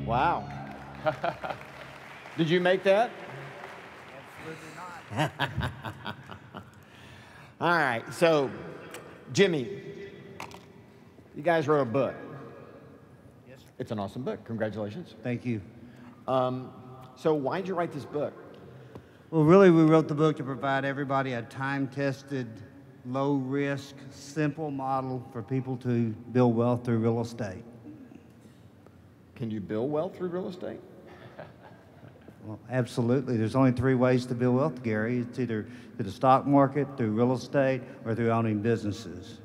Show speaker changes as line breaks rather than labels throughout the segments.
Wow. Did you make that?
Absolutely not.
All right, so Jimmy, you guys wrote a book.
Yes, sir.
It's an awesome book. Congratulations.
Thank you.
So why did you write this book?
Well, really, we wrote the book to provide everybody a time-tested, low-risk, simple model for people to build wealth through real estate.
Can you build wealth through real estate?
Well, absolutely. There's only three ways to build wealth, Gary. It's either through the stock market, through real estate, or through owning businesses.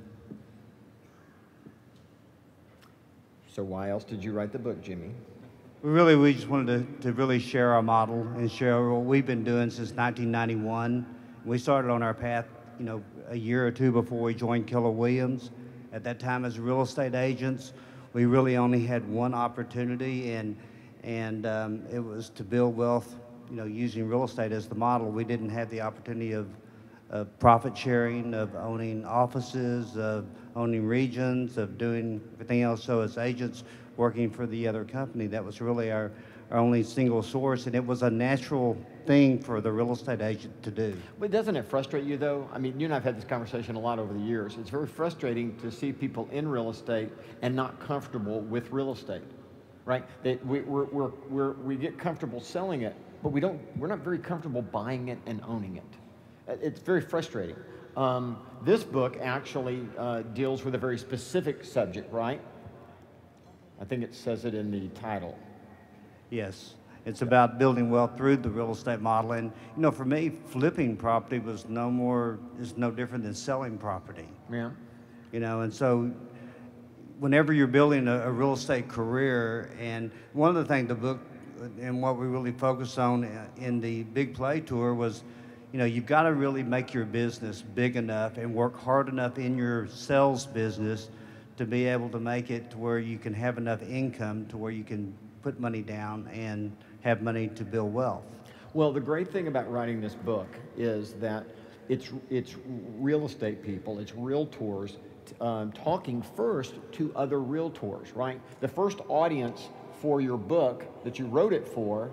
So why else did you write the book, Jimmy?
We just wanted to really share our model and share what we've been doing since 1991. We started on our path, a year or two before we joined Keller Williams. At that time, as real estate agents, we really only had one opportunity, and it was to build wealth, using real estate as the model. We didn't have the opportunity of profit sharing, of owning offices, of owning regions, of doing everything else. So as agents working for the other company, that was really our only single source, and it was a natural thing for the real estate agent to do.
But doesn't it frustrate you, though? I mean, you and I have had this conversation a lot over the years. It's very frustrating to see people in real estate and not comfortable with real estate, right? That we get comfortable selling it, but we're not very comfortable buying it and owning it. It's very frustrating. This book actually deals with a very specific subject, right? I think it says it in the title.
Yes, it's about building wealth through the real estate model. And for me, flipping property is no different than selling property.
Yeah.
And so whenever you're building a real estate career, and one of the things the book and what we really focused on in the Big Play Tour was, you've got to really make your business big enough and work hard enough in your sales business to be able to make it to where you can have enough income to where you can put money down and have money to build wealth.
Well, the great thing about writing this book is that it's real estate people, it's realtors talking first to other realtors, right? The first audience for your book that you wrote it for,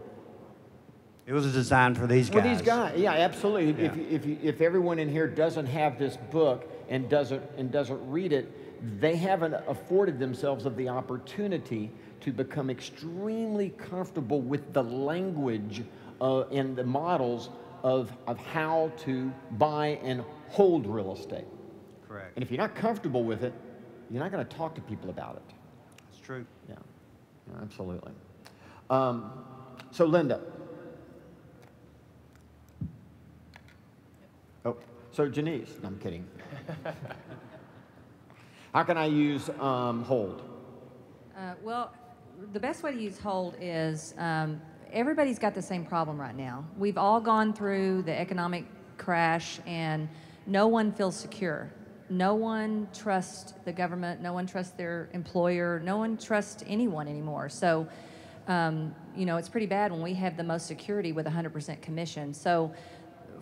it was designed for these guys.
For these guys, yeah, absolutely.
Yeah.
If everyone in here doesn't have this book and doesn't read it, they haven't afforded themselves of the opportunity to become extremely comfortable with the language and the models of how to buy and hold real estate.
Correct.
And if you're not comfortable with it, you're not going to talk to people about it.
That's true.
Yeah, absolutely. So Linda. Oh, so Janice. No, I'm kidding. How can I use hold?
Well, the best way to use hold is everybody's got the same problem right now. We've all gone through the economic crash, and no one feels secure. No one trusts the government. No one trusts their employer. No one trusts anyone anymore. So, it's pretty bad when we have the most security with 100% commission. So,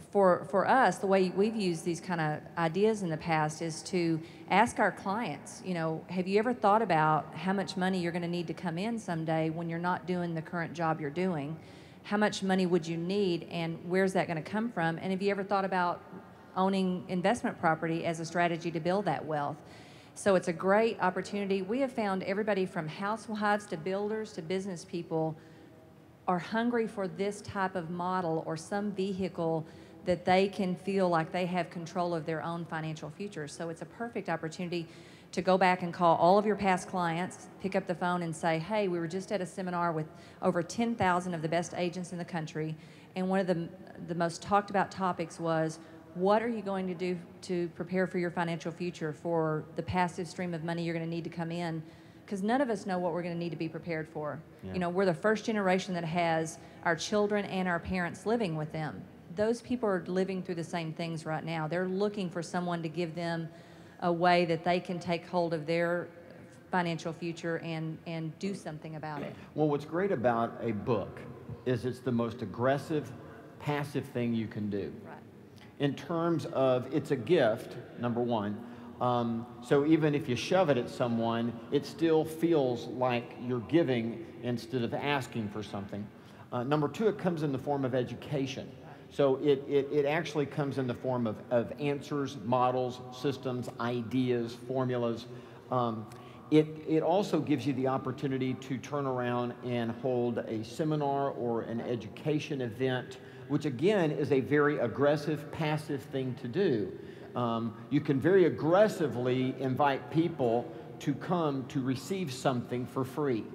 for us, the way we've used these kind of ideas in the past is to ask our clients, have you ever thought about how much money you're going to need to come in someday when you're not doing the current job you're doing? How much money would you need, and where's that going to come from? And have you ever thought about owning investment property as a strategy to build that wealth? So it's a great opportunity. We have found everybody from housewives to builders to business people are hungry for this type of model or some vehicle that they can feel like they have control of their own financial future. So it's a perfect opportunity to go back and call all of your past clients, pick up the phone and say, hey, we were just at a seminar with over 10,000 of the best agents in the country, and one of the most talked about topics was, what are you going to do to prepare for your financial future, for the passive stream of money you're going to need to come in? Because none of us know what we're going to need to be prepared for. Yeah. We're the first generation that has our children and our parents living with them. Those people are living through the same things right now. They're looking for someone to give them a way that they can take hold of their financial future and do something about it.
Well, what's great about a book is it's the most aggressive, passive thing you can do.
Right.
In terms of, it's a gift, number one. So even if you shove it at someone, it still feels like you're giving instead of asking for something. Number two, it comes in the form of education. So it actually comes in the form of answers, models, systems, ideas, formulas. It also gives you the opportunity to turn around and hold a seminar or an education event, which again is a very aggressive, passive thing to do. You can very aggressively invite people to come to receive something for free.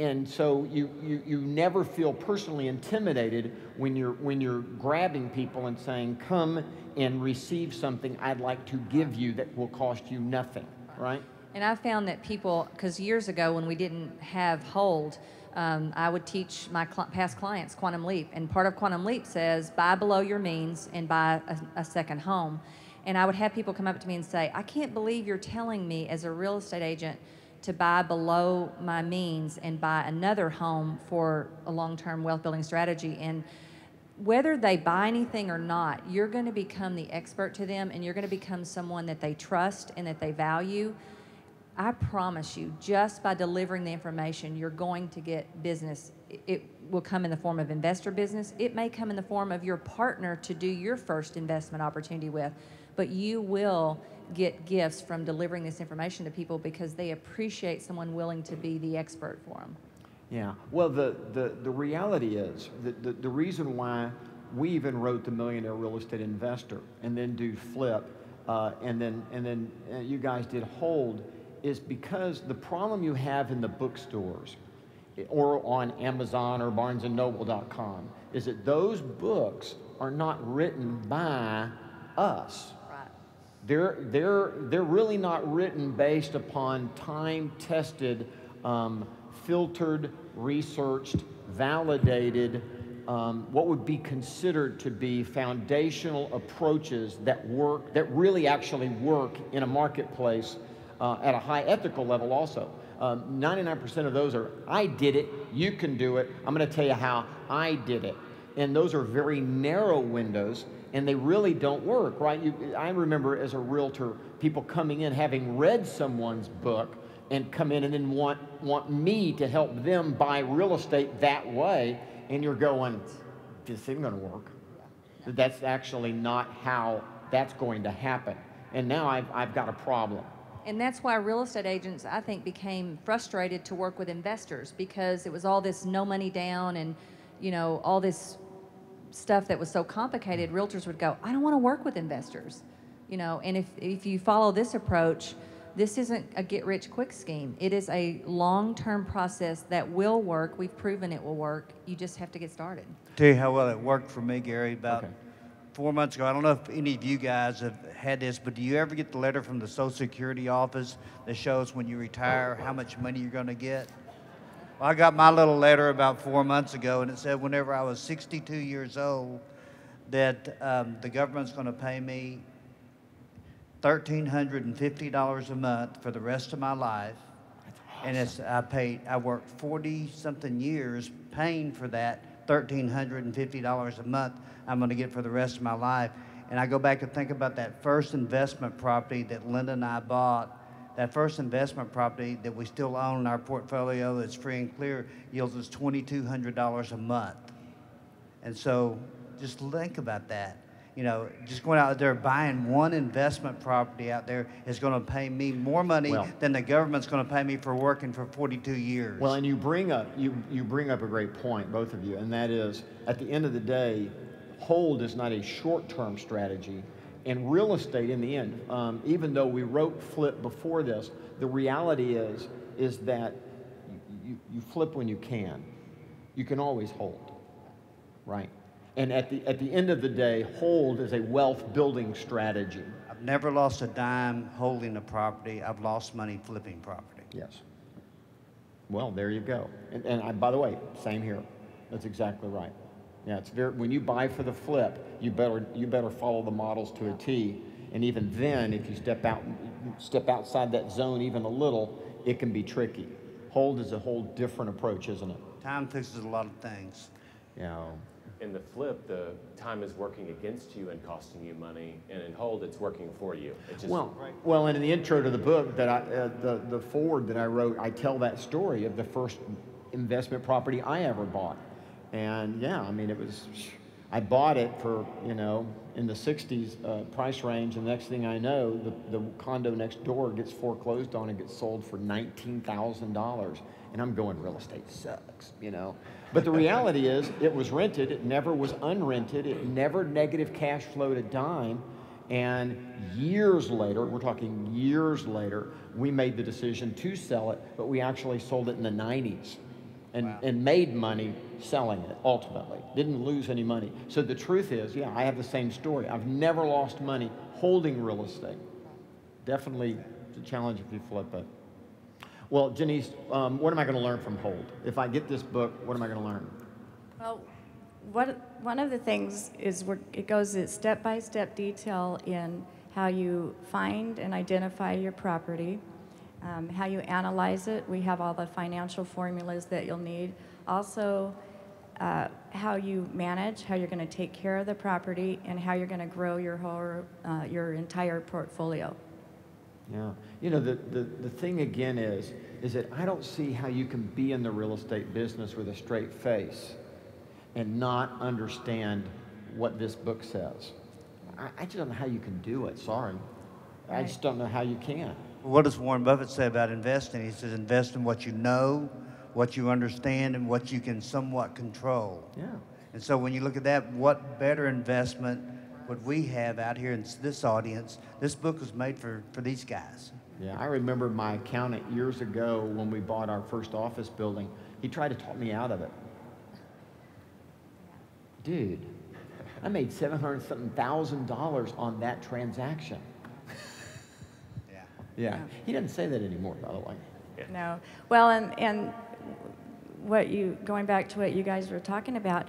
And so you never feel personally intimidated when you're grabbing people and saying, come and receive something I'd like to give you that will cost you nothing, right?
And I found that people, because years ago when we didn't have Hold, I would teach my past clients Quantum Leap. And part of Quantum Leap says, buy below your means and buy a second home. And I would have people come up to me and say, I can't believe you're telling me as a real estate agent to buy below my means and buy another home for a long-term wealth building strategy. And whether they buy anything or not, you're going to become the expert to them, and you're going to become someone that they trust and that they value. I promise you, just by delivering the information, you're going to get business. It will come in the form of investor business. It may come in the form of your partner to do your first investment opportunity with, but you will get gifts from delivering this information to people because they appreciate someone willing to be the expert for them.
Yeah, well, the reality is that the reason why we even wrote The Millionaire Real Estate Investor and then do Flip and then you guys did Hold is because the problem you have in the bookstores or on Amazon or BarnesandNoble.com is that those books are not written by us. They're really not written based upon time-tested, filtered, researched, validated, what would be considered to be foundational approaches that work, that really actually work in a marketplace at a high ethical level also. 99% of those are, I did it, you can do it, I'm going to tell you how I did it. And those are very narrow windows, and they really don't work, right? I remember as a realtor, people coming in having read someone's book and come in and then want me to help them buy real estate that way, and you're going, this isn't going to work. That's actually not how that's going to happen. And now I've got a problem.
And that's why real estate agents, I think, became frustrated to work with investors, because it was all this no money down and, you know, all this stuff that was so complicated. Realtors would go, I don't want to work with investors, you know. And if you follow this approach, this isn't a get-rich-quick scheme. It is a long-term process that will work. We've proven it will work. You just have to get started.
Tell you how well it worked for me, Gary, about 4 months ago. I don't know if any of you guys have had this, but do you ever get the letter from the Social Security office that shows when you retire how much money you're going to get? Well, I got my little letter about 4 months ago, and it said whenever I was 62 years old that the government's going to pay me $1,350 a month for the rest of my life. And I worked 40-something years paying for that $1,350 a month I'm going to get for the rest of my life. And I go back and think about that first investment property that Linda and I bought. That first investment property that we still own in our portfolio that's free and clear yields us $2,200 a month. And so just think about that. You know, just going out there buying one investment property out there is going to pay me more money than the government's going to pay me for working for 42 years.
Well, and you bring up a great point, both of you, and that is, at the end of the day, Hold is not a short-term strategy. And real estate, in the end, even though we wrote Flip before this, the reality is that you flip when you can. You can always hold, right? And at the end of the day, Hold is a wealth-building strategy.
I've never lost a dime holding a property. I've lost money flipping property.
Yes. Well, there you go. And by the way, same here. That's exactly right. Yeah, it's very, when you buy for the flip, you better follow the models to a T. And even then, if you step outside that zone even a little, it can be tricky. Hold is a whole different approach, isn't it?
Time fixes a lot of things.
Yeah.
in the flip, the time is working against you and costing you money, and in hold, it's working for you. It's just,
well, and in the intro to the book that the foreword that I wrote, I tell that story of the first investment property I ever bought. And yeah, I mean, I bought it for, you know, in the 60s price range, and the next thing I know, the condo next door gets foreclosed on and gets sold for $19,000. And I'm going, real estate sucks, you know. But the reality is, it was rented, it never was unrented, it never negative cash flowed a dime. And years later, we're talking years later, we made the decision to sell it, but we actually sold it in the 90s. And made money selling it, ultimately. Didn't lose any money. So the truth is, yeah, I have the same story. I've never lost money holding real estate. Definitely a challenge if you flip it. Well, Janice, what am I going to learn from hold? If I get this book, what am I going to learn?
Well, one of the things is it goes in step-by-step detail in how you find and identify your property, how you analyze it. We have all the financial formulas that you'll need. Also, how you manage, how you're going to take care of the property, and how you're going to grow your entire portfolio.
Yeah, you know, the thing again is that I don't see how you can be in the real estate business with a straight face and not understand what this book says. I just don't know how you can do it, sorry. I just don't know how you can.
What does Warren Buffett say about investing? He says invest in what you know, what you understand, and what you can somewhat control.
Yeah.
And so when you look at that, what better investment would we have out here in this audience? This book was made for these guys.
Yeah, I remember my accountant years ago when we bought our first office building, he tried to talk me out of it. Dude, I made $700,000 on that transaction. Yeah, he doesn't say that anymore, by the way.
Yeah.
No. Well, and going back to what you guys were talking about,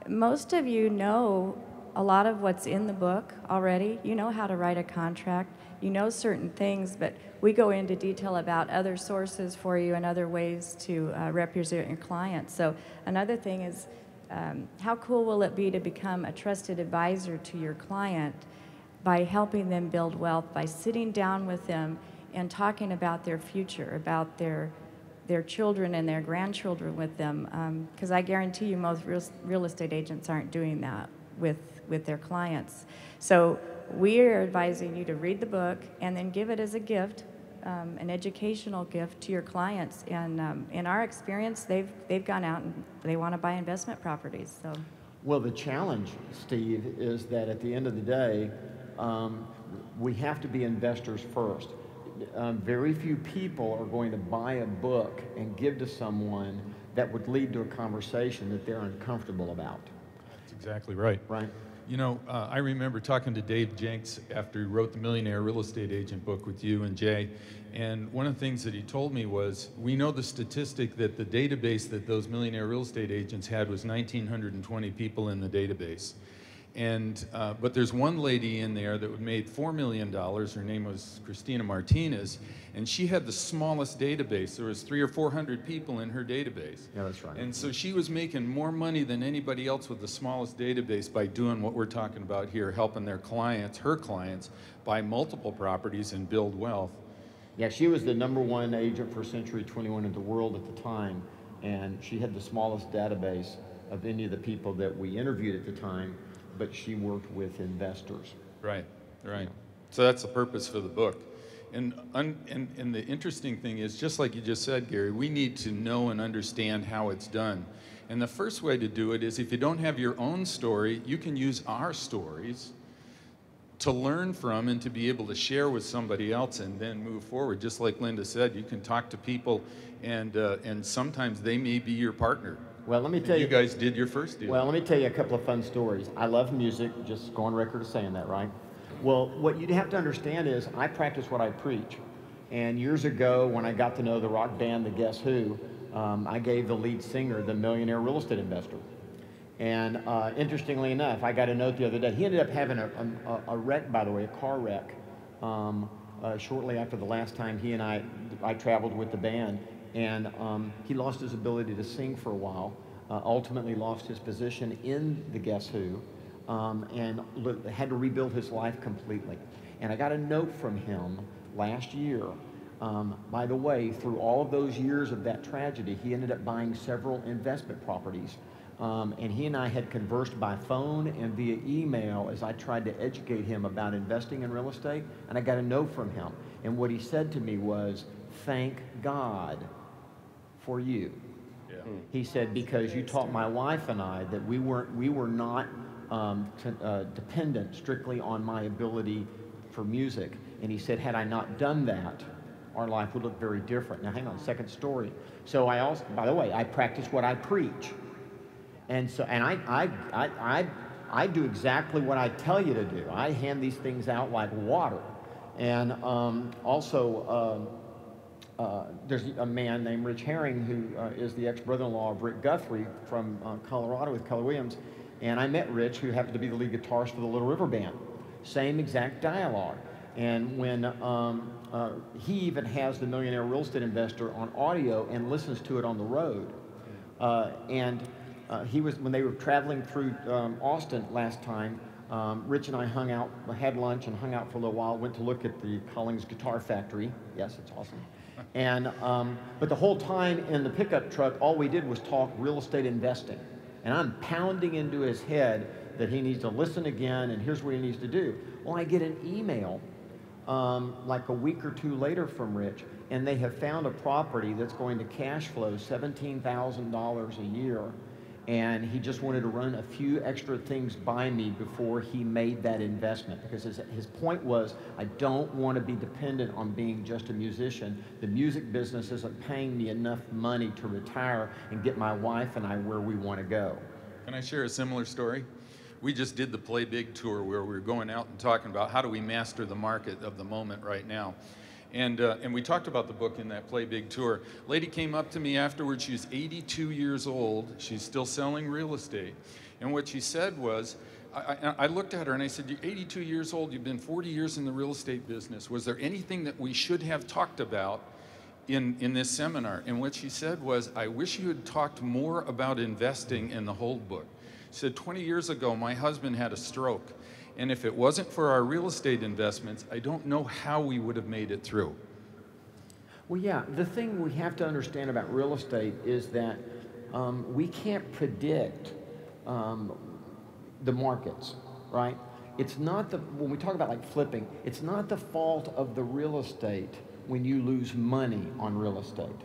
most of you know a lot of what's in the book already. You know how to write a contract. You know certain things, but we go into detail about other sources for you and other ways to represent your clients. So another thing is, how cool will it be to become a trusted advisor to your client by helping them build wealth, by sitting down with them and talking about their future, about their children and their grandchildren with them, because I guarantee you most real estate agents aren't doing that with their clients. So we're advising you to read the book and then give it as a gift, an educational gift to your clients. And in our experience, they've gone out and they want to buy investment properties. So,
well, the challenge, Steve, is that at the end of the day, we have to be investors first. Very few people are going to buy a book and give to someone that would lead to a conversation that they're uncomfortable about.
That's exactly right.
Right.
You know, I remember talking to Dave Jenks after he wrote the Millionaire Real Estate Agent book with you and Jay, and one of the things that he told me was, we know the statistic that the database that those millionaire real estate agents had was 1,920 people in the database. And, but there's one lady in there that made $4 million. Her name was Christina Martinez, and she had the smallest database. There was 300 or 400 people in her database.
Yeah, that's right.
And so she was making more money than anybody else with the smallest database by doing what we're talking about here, helping their clients, her clients, buy multiple properties and build wealth.
Yeah, she was the #1 agent for Century 21 in the world at the time, and she had the smallest database of any of the people that we interviewed at the time, but she worked with investors.
Right, right. So that's the purpose for the book. And the interesting thing is, just like you just said, Gary, we need to know and understand how it's done. And the first way to do it is, if you don't have your own story, you can use our stories to learn from and to be able to share with somebody else and then move forward. Just like Linda said, you can talk to people and sometimes they may be your partner.
Well, let me tell you.
You guys did your first deal.
Well, let me tell you a couple of fun stories. I love music, just go on record as saying that, right? Well, what you'd have to understand is I practice what I preach. And years ago, when I got to know the rock band, the Guess Who, I gave the lead singer the Millionaire Real Estate Investor. And interestingly enough, I got a note the other day. He ended up having a wreck, by the way, a car wreck, shortly after the last time he and I traveled with the band. And he lost his ability to sing for a while. ultimately lost his position in the Guess Who, and had to rebuild his life completely. And I got a note from him last year. By the way, through all of those years of that tragedy, he ended up buying several investment properties. And he and I had conversed by phone and via email as I tried to educate him about investing in real estate, and I got a note from him. And what he said to me was, "Thank God for you."
Yeah.
He said, "Because you taught my wife and I that we were not dependent strictly on my ability for music." And he said, "Had I not done that, our life would look very different." Now, hang on, second story. So I also, by the way, I practice what I preach. And so, and I do exactly what I tell you to do. I hand these things out like water. And there's a man named Rich Herring who is the ex-brother-in-law of Rick Guthrie from Colorado with Keller Williams. And I met Rich, who happened to be the lead guitarist for the Little River Band. Same exact dialogue. And when he even has the Millionaire Real Estate Investor on audio and listens to it on the road. When they were traveling through Austin last time, Rich and I hung out, had lunch and hung out for a little while, went to look at the Collings Guitar Factory. Yes, it's awesome. And, but the whole time in the pickup truck, all we did was talk real estate investing. And I'm pounding into his head that he needs to listen again and here's what he needs to do. Well, I get an email like a week or two later from Rich, and they have found a property that's going to cash flow $17,000 a year. And he just wanted to run a few extra things by me before he made that investment, because his point was, I don't want to be dependent on being just a musician. The music business isn't paying me enough money to retire and get my wife and I where we want to go.
Can I share a similar story? We just did the Play Big tour where we were going out and talking about how do we master the market of the moment right now. And we talked about the book in that Play Big tour. Lady came up to me afterwards. She's 82 years old. She's still selling real estate. And what she said was, I looked at her and I said, "You're 82 years old. You've been 40 years in the real estate business. Was there anything that we should have talked about in this seminar?" And what she said was, "I wish you had talked more about investing in the whole book." She said, 20 years ago, my husband had a stroke. And if it wasn't for our real estate investments, I don't know how we would have made it through.
Well, yeah, the thing we have to understand about real estate is that we can't predict the markets, right? It's not when we talk about like flipping, it's not the fault of the real estate when you lose money on real estate.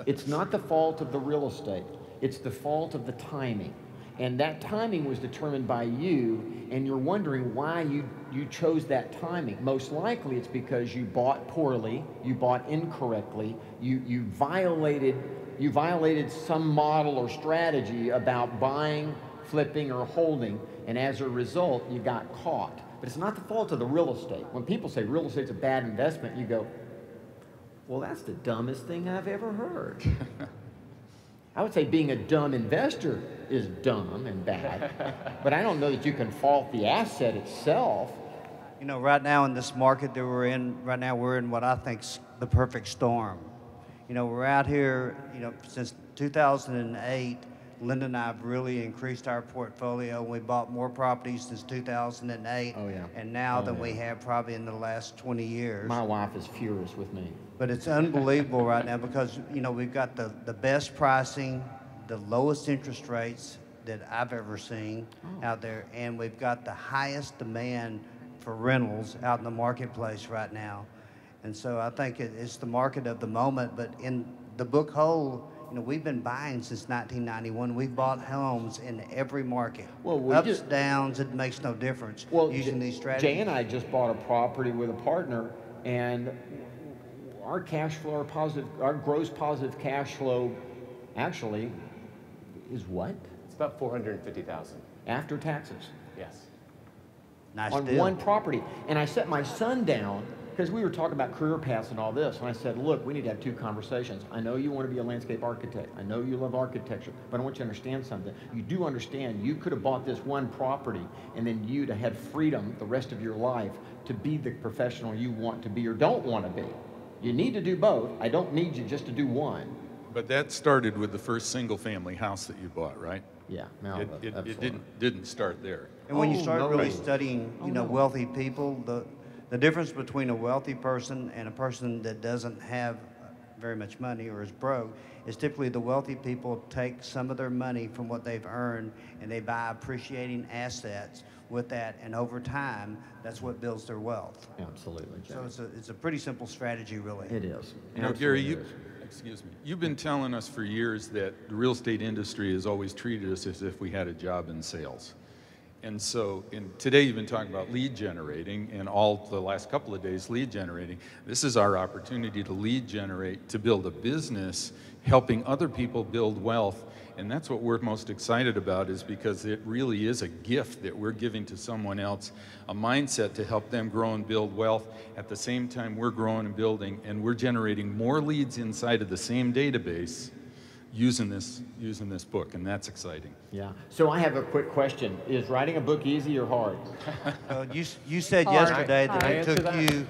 It's not the fault of the real estate. It's the fault of the timing. And that timing was determined by you, and you're wondering why you chose that timing. Most likely it's because you bought poorly, you bought incorrectly, you violated some model or strategy about buying, flipping, or holding, and as a result, you got caught. But it's not the fault of the real estate. When people say real estate's a bad investment, you go, well, that's the dumbest thing I've ever heard. I would say being a dumb investor is dumb and bad, but I don't know that you can fault the asset itself.
You know, right now in this market that we're in, we're in what I think's the perfect storm. You know, we're out here, you know, since 2008, Linda and I have really increased our portfolio. We bought more properties since 2008.
Oh, yeah.
And now than we have probably in the last 20 years.
My wife is furious with me.
But it's unbelievable right now because, you know, we've got the best pricing, the lowest interest rates that I've ever seen out there, and we've got the highest demand for rentals out in the marketplace right now. And so I think it's the market of the moment, but in the book whole, you know, we've been buying since 1991. We've bought homes in every market. Well, ups, downs, it makes no difference using these strategies.
Jay and I just bought a property with a partner, and our cash flow, our gross positive cash flow actually is what?
It's about $450,000.
After taxes.
Yes.
Nice
on
deal.
one property. And I set my son down, because we were talking about career paths and all this, and I said, look, we need to have two conversations. I know you want to be a landscape architect. I know you love architecture, but I want you to understand something. You do understand you could have bought this one property and then you'd have had freedom the rest of your life to be the professional you want to be or don't want to be. You need to do both. I don't need you just to do one,
But that started with the first single-family house that you bought, right?
Yeah, no,
It
absolutely.
didn't start there.
And when you
Oh,
start
no.
really studying,
Oh,
you know,
no.
wealthy people, the difference between a wealthy person and a person that doesn't have very much money or is broke is typically the wealthy people take some of their money from what they've earned and they buy appreciating assets with that, and over time, that's what builds their wealth.
Absolutely, Jay.
So it's a pretty simple strategy, really.
It is.
You know, Gary,
Absolutely is.
excuse me, you've been telling us for years that the real estate industry has always treated us as if we had a job in sales. And so, today you've been talking about lead generating, and all the last couple of days lead generating. This is our opportunity to lead generate, to build a business, helping other people build wealth. And that's what we're most excited about, is because it really is a gift that we're giving to someone else, a mindset to help them grow and build wealth. At the same time, we're growing and building, and we're generating more leads inside of the same database using this book, and that's exciting.
Yeah. So I have a quick question. Is writing a book easy or hard?
You said
Hard.
yesterday that
Can I
it
answer
took
that?
you,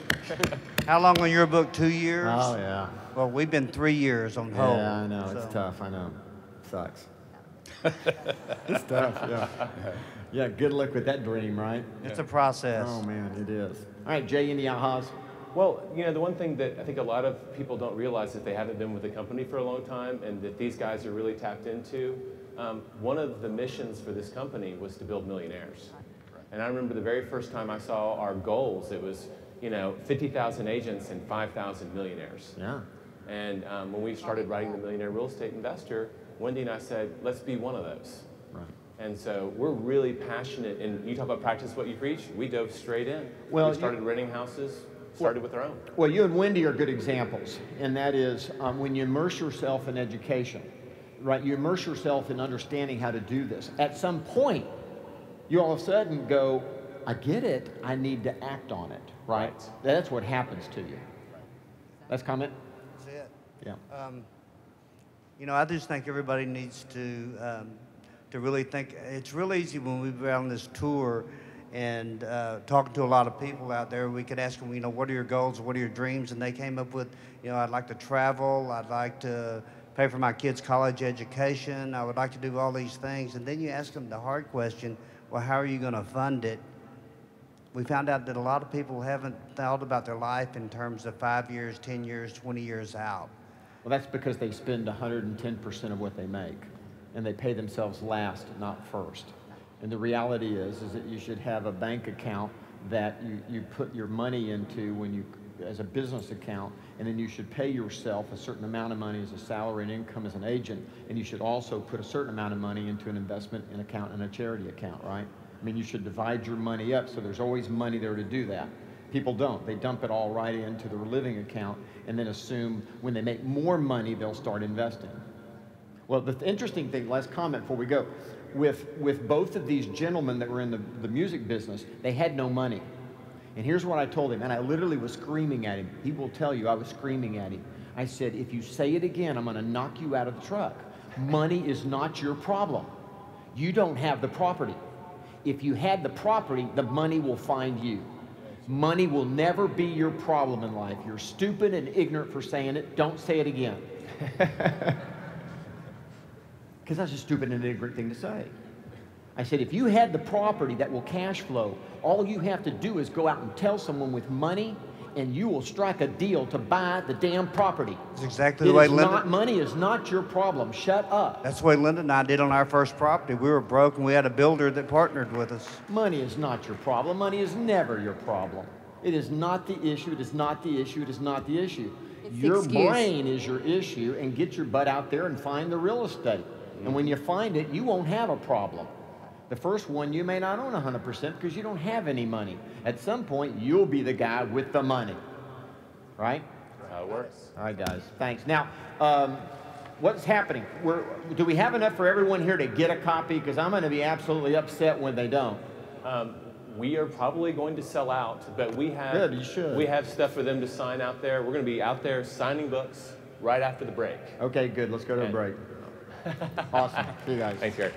how long on your book, 2 years?
Oh, yeah.
Well, we've been 3 years on hold.
Yeah, I know. It's
so-
tough. I know. Sucks. It's tough, yeah. Yeah, good luck with that dream, right?
It's a process.
Oh, man, it is. All right, Jay, any ahas?
Well, you know, the one thing that I think a lot of people don't realize if they haven't been with the company for a long time, and that these guys are really tapped into, one of the missions for this company was to build millionaires. And I remember the very first time I saw our goals, it was, you know, 50,000 agents and 5,000 millionaires.
Yeah.
And when we started writing The Millionaire Real Estate Investor, Wendy and I said, let's be one of those.
Right.
And so we're really passionate, and you talk about practice what you preach, we dove straight in.
Well,
we started renting houses, started with our own.
Well, you and Wendy are good examples, and that is when you immerse yourself in education, right? You immerse yourself in understanding how to do this. At some point, you all of a sudden go, I get it, I need to act on it, right? That's what happens to you. Last comment?
That's it.
Yeah.
You know, I just think everybody needs to really think. It's real easy when we were on this tour and talking to a lot of people out there. We could ask them, you know, what are your goals? What are your dreams? And they came up with, you know, I'd like to travel. I'd like to pay for my kids' college education. I would like to do all these things. And then you ask them the hard question, well, how are you going to fund it? We found out that a lot of people haven't thought about their life in terms of 5 years, 10 years, 20 years out.
Well, that's because they spend 110% of what they make, and they pay themselves last, not first. And the reality is that you should have a bank account that you put your money into when you, as a business account, and then you should pay yourself a certain amount of money as a salary and income as an agent, and you should also put a certain amount of money into an investment account and a charity account, right? I mean, you should divide your money up so there's always money there to do that. People don't. They dump it all right into their living account and then assume when they make more money, they'll start investing. Well, the interesting thing, last comment before we go, with both of these gentlemen that were in the music business, they had no money. And here's what I told him, and I literally was screaming at him. He will tell you I was screaming at him. I said, if you say it again, I'm going to knock you out of the truck. Money is not your problem. You don't have the property. If you had the property, the money will find you. Money will never be your problem in life. You're stupid and ignorant for saying it. Don't say it again. Because that's a stupid and ignorant thing to say. I said, if you had the property that will cash flow, all you have to do is go out and tell someone with money, and you will strike a deal to buy the damn property.
It's exactly the way Linda...
Money is not your problem. Shut up.
That's the way Linda and I did on our first property. We were broke, and we had a builder that partnered with us.
Money is not your problem. Money is never your problem. It is not the issue. It is not the issue. It is not the issue.
It's
Your
the excuse.
brain is your issue, and get your butt out there and find the real estate. And when you find it, you won't have a problem. The first one, you may not own 100% because you don't have any money. At some point, you'll be the guy with the money. Right?
That's how it works.
All right, guys. Thanks. Now, what's happening? Do we have enough for everyone here to get a copy? Because I'm going to be absolutely upset when they don't.
We are probably going to sell out, but we have
Good, you should.
we have stuff for them to sign out there. We're going to be out there signing books right after the break.
Okay, good. Let's go to a break. Awesome. See you guys.
Thanks, Gary.